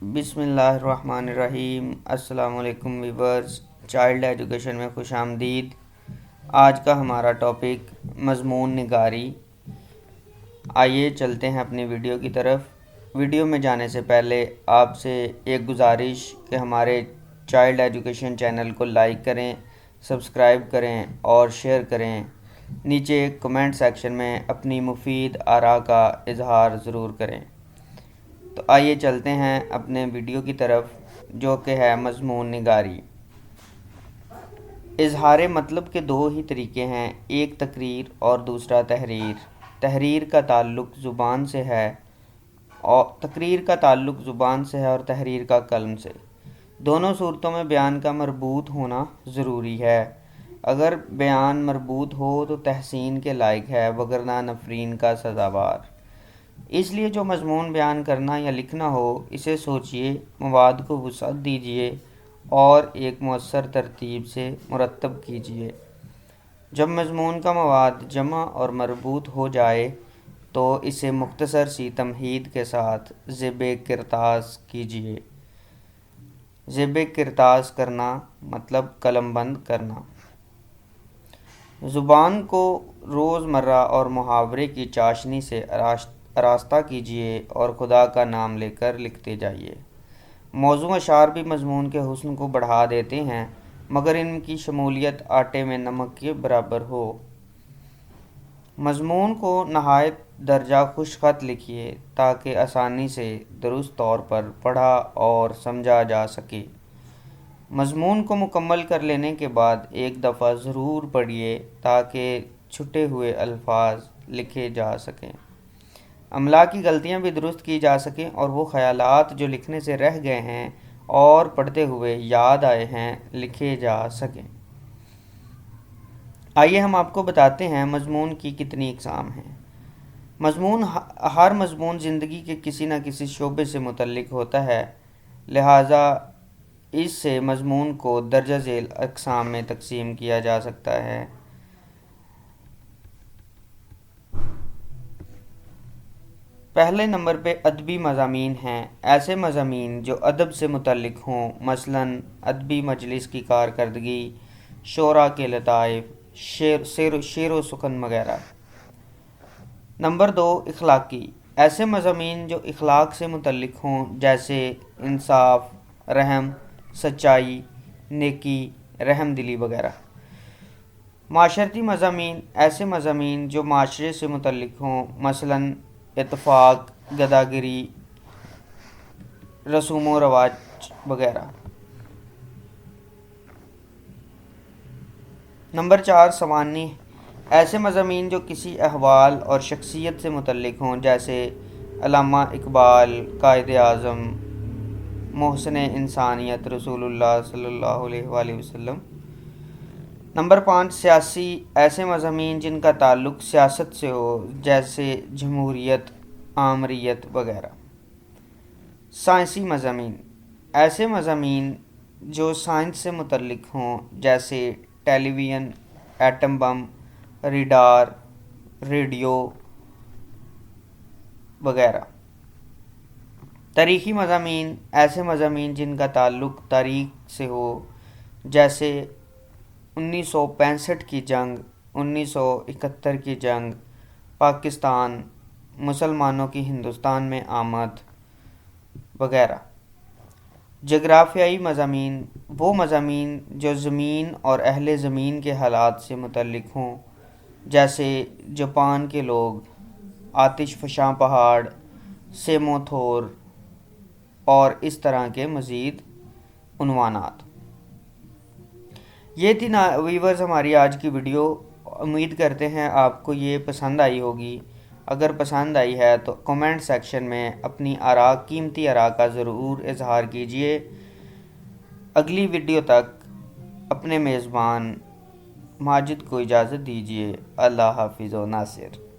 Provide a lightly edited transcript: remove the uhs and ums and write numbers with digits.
بسم اللہ الرحمن الرحیم۔ السلام علیکم ویورز، چائلڈ ایجوکیشن میں خوش آمدید۔ آج کا ہمارا ٹاپک مضمون نگاری۔ آئیے چلتے ہیں اپنی ویڈیو کی طرف۔ ویڈیو میں جانے سے پہلے آپ سے ایک گزارش کہ ہمارے چائلڈ ایجوکیشن چینل کو لائک کریں، سبسکرائب کریں اور شیئر کریں۔ نیچے کمنٹ سیکشن میں اپنی مفید آراء کا اظہار ضرور کریں۔ تو آئیے چلتے ہیں اپنے ویڈیو کی طرف، جو کہ ہے مضمون نگاری۔ اظہار مطلب کے دو ہی طریقے ہیں، ایک تقریر اور دوسرا تحریر۔ تقریر کا تعلق زبان سے ہے اور تحریر کا قلم سے۔ دونوں صورتوں میں بیان کا مربوط ہونا ضروری ہے۔ اگر بیان مربوط ہو تو تحسین کے لائق ہے، وگرنہ نفرین کا سزاوار۔ اس لیے جو مضمون بیان کرنا یا لکھنا ہو، اسے سوچئے، مواد کو وسعت دیجئے اور ایک مؤثر ترتیب سے مرتب کیجئے۔ جب مضمون کا مواد جمع اور مربوط ہو جائے تو اسے مختصر سی تمہید کے ساتھ ذیل کرتاز کیجئے۔ ذیل کرتاز کرنا مطلب قلم بند کرنا۔ زبان کو روزمرہ اور محاورے کی چاشنی سے آراستہ کیجئے اور خدا کا نام لے کر لکھتے جائیے۔ موضوع اشعار بھی مضمون کے حسن کو بڑھا دیتے ہیں، مگر ان کی شمولیت آٹے میں نمک کے برابر ہو۔ مضمون کو نہایت درجہ خوش خط لکھیے تاکہ آسانی سے درست طور پر پڑھا اور سمجھا جا سکے۔ مضمون کو مکمل کر لینے کے بعد ایک دفعہ ضرور پڑھیے تاکہ چھٹے ہوئے الفاظ لکھے جا سکیں، املا کی غلطیاں بھی درست کی جا سکیں اور وہ خیالات جو لکھنے سے رہ گئے ہیں اور پڑھتے ہوئے یاد آئے ہیں لکھے جا سکیں۔ آئیے ہم آپ کو بتاتے ہیں مضمون کی کتنی اقسام ہیں۔ ہر مضمون زندگی کے کسی نہ کسی شعبے سے متعلق ہوتا ہے، لہٰذا اس سے مضمون کو درجہ ذیل اقسام میں تقسیم کیا جا سکتا ہے۔ پہلے نمبر پہ ادبی مضامین ہیں۔ ایسے مضامین جو ادب سے متعلق ہوں، مثلاً ادبی مجلس کی کارکردگی، شعراء کے لطائف، شعر و سخن وغیرہ۔ نمبر دو، اخلاقی۔ ایسے مضامین جو اخلاق سے متعلق ہوں، جیسے انصاف، رحم، سچائی، نیکی، رحم دلی وغیرہ۔ معاشرتی مضامین۔ ایسے مضامین جو معاشرے سے متعلق ہوں، مثلاً اتفاق، گداگری، رسوم و رواج وغیرہ۔ نمبر چار، سوانح۔ ایسے مضامین جو کسی احوال اور شخصیت سے متعلق ہوں، جیسے علامہ اقبال، قائد اعظم، محسن انسانیت رسول اللہ صلی اللہ علیہ وآلہ وسلم۔ نمبر پانچ، سیاسی۔ ایسے مضامین جن کا تعلق سیاست سے ہو، جیسے جمہوریت، آمریت وغیرہ۔ سائنسی مضامین۔ ایسے مضامین جو سائنس سے متعلق ہوں، جیسے television, atom bomb, radar, radio وغیرہ۔ تاریخی مضامین۔ ایسے مضامین جن کا تعلق تاریخ سے ہو، جیسے 1965 کی جنگ، 1971 کی جنگ، پاکستان، مسلمانوں کی ہندوستان میں آمد وغیرہ۔ جغرافیائی مضامین۔ وہ مضامین جو زمین اور اہل زمین کے حالات سے متعلق ہوں، جیسے جاپان کے لوگ، آتش فشاں پہاڑ، سیموتھور اور اس طرح کے مزید عنوانات۔ یہ تھی ویورز ہماری آج کی ویڈیو۔ امید کرتے ہیں آپ کو یہ پسند آئی ہوگی۔ اگر پسند آئی ہے تو کمنٹ سیکشن میں اپنی آراء، قیمتی آراء کا ضرور اظہار کیجیے۔ اگلی ویڈیو تک اپنے میزبان ماجد کو اجازت دیجیے۔ اللہ حافظ و ناصر۔